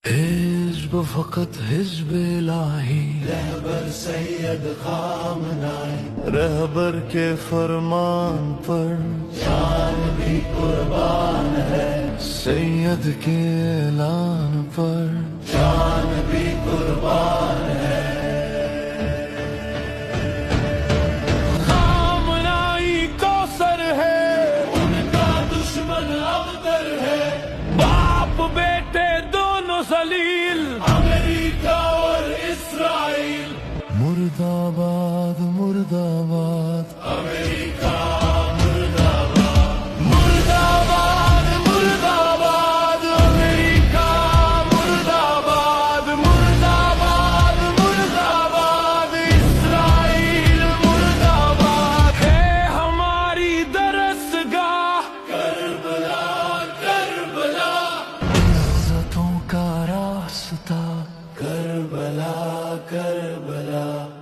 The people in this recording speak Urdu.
حزب فقط حزب الہی، رہبر سید خامنائی، رہبر کے فرمان پر جان بھی قربان ہے، سید کے اعلان پر جان بھی قربان ہے۔ خامنائی کوثر ہے، ان کا دشمن ابتر ہے، باپ بیٹے دونوں ذلیل، امریکہ اور اسرائیل۔ مرد آباد مرد آباد امریکہ، مرد آباد مرد آباد مرد آباد امریکہ، مرد آباد مرد آباد مرد آباد اسرائیل، مرد آباد ہے ہماری درسگاہ کربلا، کربلا عزتوں کا راستہ کربلا، کربلا۔